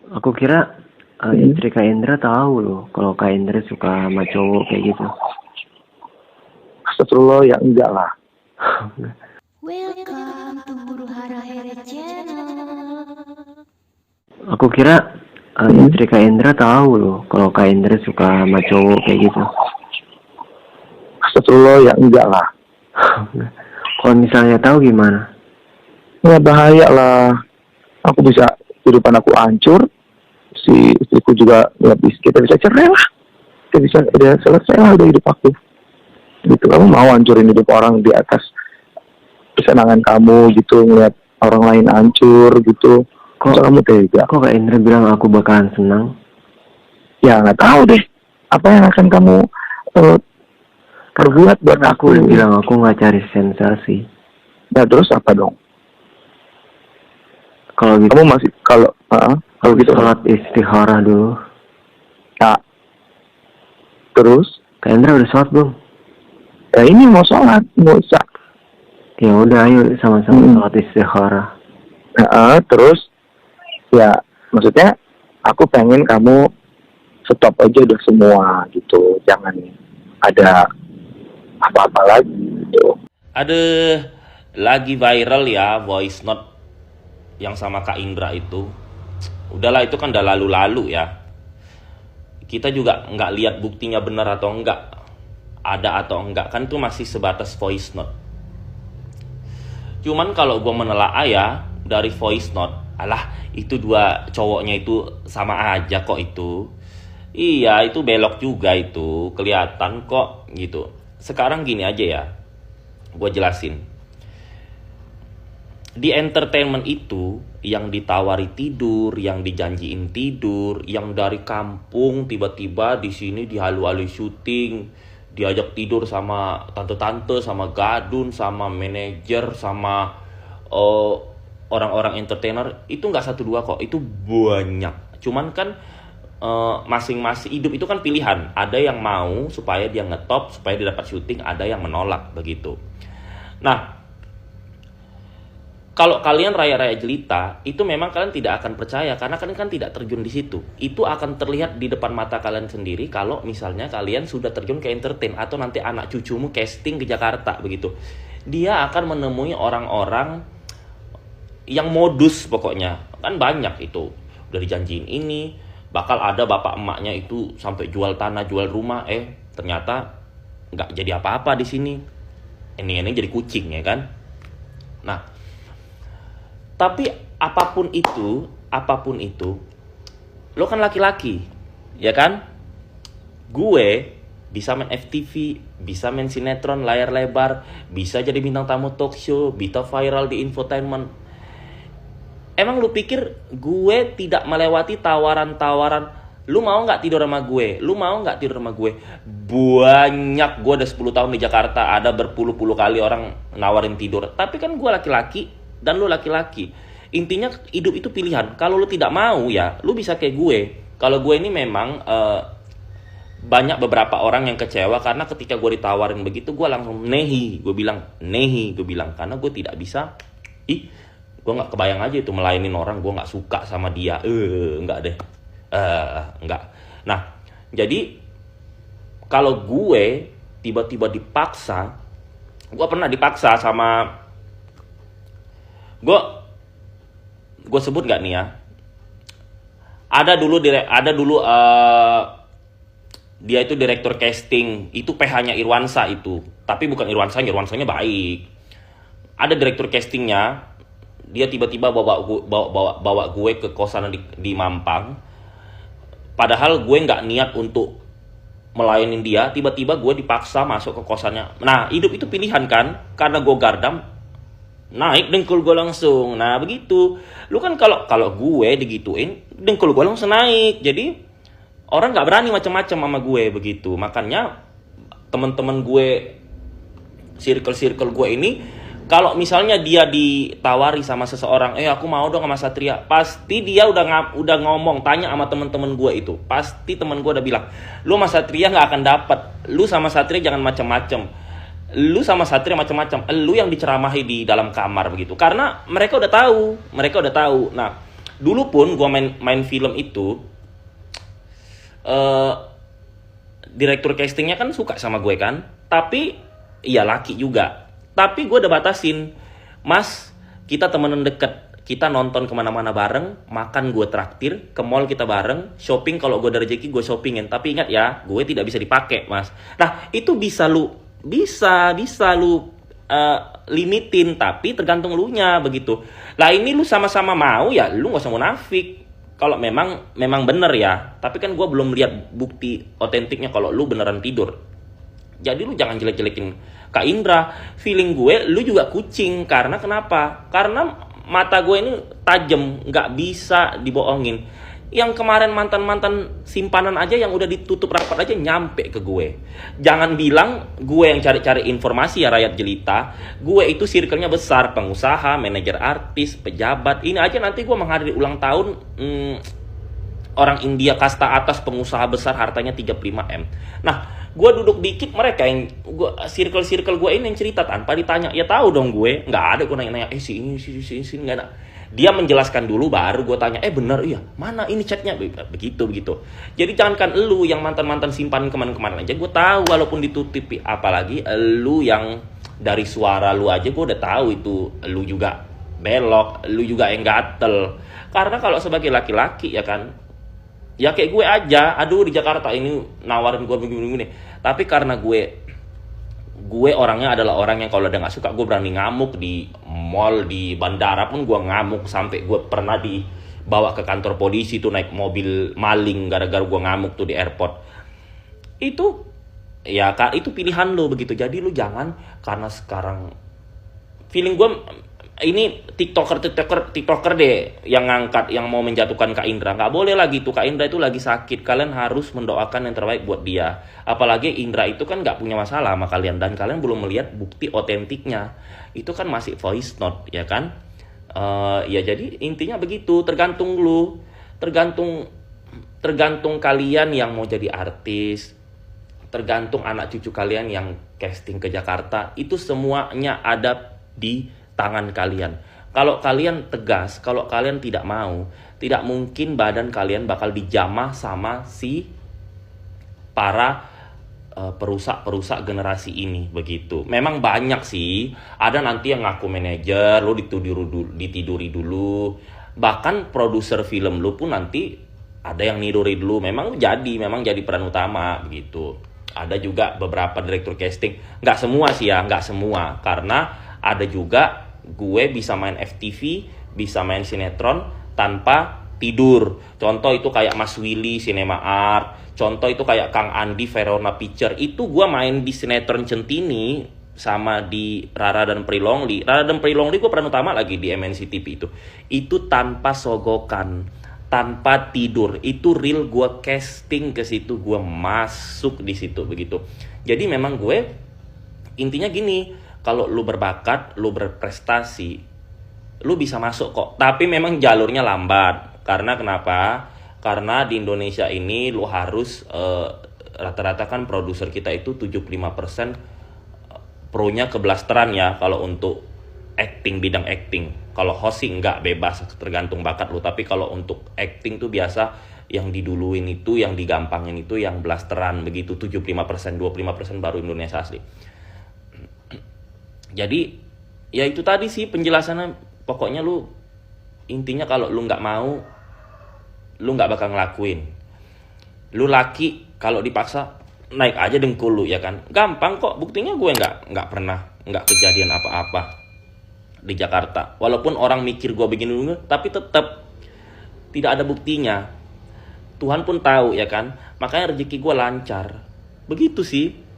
Aku kira istri Kak Indra tahu loh kalau Kak Indra suka sama cowok kayak gitu. Astagfirullah, ya enggak lah. Welcome to Huru Hara Here Channel. Aku kira istri Kak Indra tahu loh kalau Kak Indra suka sama cowok kayak gitu. Astagfirullah, ya enggak lah. Kalau misalnya tahu gimana? Ya bahaya lah. Aku bisa, kehidupan aku hancur. Si istriku juga, ya kita bisa cerai lah. Kita bisa, udah selesai lah udah hidup aku. Gitu, kamu mau hancurin hidup orang di atas kesenangan kamu gitu, ngeliat orang lain hancur gitu. Kok kamu tega? Kok Kak Indra bilang aku bakalan senang? Ya nggak tahu deh. Apa yang akan kamu perbuat buat Aku aku? bilang aku nggak cari sensasi. Nah terus apa dong? Kalau gitu, Kamu masih kalau gitu sholat istikharah dulu. ya. Terus? Kak Indra udah sholat belum? Ya ini mau sholat, nggak usah. Ya udah, ayo sama-sama sholat istikharah. Terus ya maksudnya aku pengen kamu stop aja udah semua gitu, jangan ada apa-apa lagi gitu. Ada lagi viral ya voice note yang sama Kak Indra itu. Udahlah, itu kan udah lalu-lalu ya. Kita juga nggak lihat buktinya benar atau enggak, ada atau enggak, kan itu masih sebatas voice note. Cuman kalau gue menelaah ya dari voice note, alah itu dua cowoknya itu sama aja kok itu. Iya, itu belok juga itu, kelihatan kok gitu. Sekarang gini aja ya, gue jelasin. Di entertainment itu yang ditawari tidur, yang dijanjiin tidur, yang dari kampung tiba-tiba di sini dihalu-halu syuting, diajak tidur sama tante-tante, sama gadun, sama manajer, sama orang-orang entertainer, itu nggak satu dua kok, itu banyak. Cuman kan masing-masing hidup itu kan pilihan. Ada yang mau supaya dia ngetop, supaya dia dapat syuting, ada yang menolak begitu. Nah, kalau kalian raya-raya jelita, itu memang kalian tidak akan percaya karena kalian kan tidak terjun di situ. Itu akan terlihat di depan mata kalian sendiri kalau misalnya kalian sudah terjun ke entertain atau nanti anak cucumu casting ke Jakarta begitu. Dia akan menemui orang-orang yang modus pokoknya. Kan banyak itu. Udah dijanjiin ini, bakal ada bapak emaknya itu sampai jual tanah, jual rumah, ternyata nggak jadi apa-apa di sini. Ini jadi kucing ya kan. Nah, tapi apapun itu, lo kan laki-laki, ya kan? Gue bisa main FTV, bisa main sinetron layar lebar, bisa jadi bintang tamu talk show, bisa viral di infotainment. Emang lu pikir gue tidak melewati tawaran-tawaran? Lu mau nggak tidur sama gue? Lu mau nggak tidur sama gue? Banyak, gue udah 10 tahun di Jakarta, ada berpuluh-puluh kali orang nawarin tidur. Tapi kan gue laki-laki dan lu laki-laki. Intinya hidup itu pilihan. Kalau lu tidak mau ya, lu bisa kayak gue. Kalau gue ini memang banyak beberapa orang yang kecewa karena ketika gue ditawarin begitu, gue langsung nehi. Gue bilang karena gue tidak bisa. Gue nggak kebayang aja itu melayanin orang, gue nggak suka sama dia. Enggak deh. Enggak. Nah, jadi kalau gue tiba-tiba dipaksa, gue pernah dipaksa sama, gue sebut nggak nih ya, ada dulu dia itu direktur casting, itu PH-nya Irwansa itu, tapi bukan Irwansanya baik. Ada direktur castingnya, dia tiba-tiba bawa gue ke kosan di Mampang, padahal gue nggak niat untuk melayanin dia. Tiba-tiba gue dipaksa masuk ke kosannya. Nah, hidup itu pilihan kan, karena gue gardam, naik dengkul gue langsung. Nah begitu. Lu kan kalau gue digituin, dengkul gue langsung naik. Jadi orang nggak berani macam-macam sama gue begitu. Makanya teman-teman gue, circle gue ini, kalau misalnya dia ditawari sama seseorang, aku mau dong sama Satria, pasti dia udah ngomong, tanya sama teman-teman gue itu, pasti teman gue udah bilang, lu sama Satria nggak akan dapat, lu sama Satria jangan macam-macam, lu sama Satria macam-macam, lu yang diceramahi di dalam kamar begitu. Karena mereka udah tahu. Nah, Dulu pun gue main film itu, direktur castingnya kan suka sama gue kan, tapi iya laki juga, tapi gue udah batasin, mas kita temenan deket, kita nonton kemana-mana bareng, makan gue traktir, ke mall kita bareng, shopping kalau gue ada rezeki gue shoppingin, tapi ingat ya gue tidak bisa dipakai mas. Nah itu bisa lu limitin, tapi tergantung lu nya begitu. Lah ini lu sama-sama mau ya, lu nggak usah munafik. Kalau memang bener ya, tapi kan gue belum lihat bukti otentiknya kalau lu beneran tidur. Jadi lu jangan jelek-jelekin Kak Indra. Feeling gue lu juga kucing. Karena kenapa? Karena mata gue ini tajam, nggak bisa dibohongin. Yang kemarin mantan-mantan simpanan aja yang udah ditutup rapat aja nyampe ke gue. Jangan bilang gue yang cari-cari informasi ya rakyat jelita. Gue itu circle-nya besar, pengusaha, manajer artis, pejabat. Ini aja nanti gue menghadiri ulang tahun orang India kasta atas, pengusaha besar, hartanya 35M. Nah, gue duduk dikit, mereka yang circle gue ini yang cerita tanpa ditanya. Ya tahu dong gue, nggak ada gue nanya-nanya, si ini nggak ada. Dia menjelaskan dulu, baru gue tanya, bener iya, mana ini chatnya, begitu. Jadi jangankan elu yang mantan simpan kemana-kemana aja, gue tahu walaupun ditutupi, apalagi elu yang dari suara lu aja gue udah tahu itu elu juga belok, elu juga yang gatel. Karena kalau sebagai laki-laki ya kan, ya kayak gue aja, aduh di Jakarta ini nawarin gue begini-begini. Tapi karena gue orangnya adalah orang yang kalau udah gak suka gue berani ngamuk di mall, di bandara pun gue ngamuk. Sampai gue pernah dibawa ke kantor polisi tuh naik mobil maling gara-gara gue ngamuk tuh di airport. Itu ya Kak, itu pilihan lo begitu. Jadi lu jangan, karena sekarang feeling gue ini tiktoker deh yang ngangkat, yang mau menjatuhkan Kak Indra. Nggak boleh lagi tuh, Kak Indra itu lagi sakit. Kalian harus mendoakan yang terbaik buat dia. Apalagi Indra itu kan nggak punya masalah sama kalian, dan kalian belum melihat bukti otentiknya. Itu kan masih voice note ya kan. Ya jadi intinya begitu. Tergantung lu, tergantung kalian yang mau jadi artis, tergantung anak cucu kalian yang casting ke Jakarta. Itu semuanya ada di tangan kalian. Kalau kalian tegas, kalau kalian tidak mau, tidak mungkin badan kalian bakal dijamah sama si para perusak generasi ini begitu. Memang banyak sih, ada nanti yang ngaku manajer, lo ditiduri dulu. Bahkan produser film lo pun nanti ada yang niduri dulu. Memang jadi peran utama begitu. Ada juga beberapa direktur casting, nggak semua sih ya, nggak semua, karena ada juga gue bisa main FTV, bisa main sinetron tanpa tidur. Contoh itu kayak Mas Willy Cinema Art, contoh itu kayak Kang Andi Verona Picture. Itu gue main di sinetron Centini sama di Rara dan Prilongli. Rara dan Prilongli gue peran utama lagi di MNC TV itu. Itu tanpa sogokan, tanpa tidur. Itu real, gue casting ke situ, gue masuk di situ begitu. Jadi memang gue intinya gini, kalau lu berbakat, lu berprestasi, lu bisa masuk kok. Tapi memang jalurnya lambat. Karena kenapa? Karena di Indonesia ini lu harus rata-rata kan produser kita itu 75% pro-nya ke blasteran ya kalau untuk bidang acting. Kalau host sih enggak, bebas, tergantung bakat lu. Tapi kalau untuk acting tuh biasa yang diduluin itu, yang digampangin itu yang blasteran begitu, 75%, 25% baru Indonesia asli. Jadi ya itu tadi sih penjelasannya. Pokoknya lu intinya kalau lu nggak mau, lu nggak bakal ngelakuin. Lu laki, kalau dipaksa naik aja dengkul lu ya kan, gampang kok. Buktinya gue nggak pernah kejadian apa-apa di Jakarta. Walaupun orang mikir gue begini, tapi tetap tidak ada buktinya. Tuhan pun tahu ya kan. Makanya rezeki gue lancar. Begitu sih.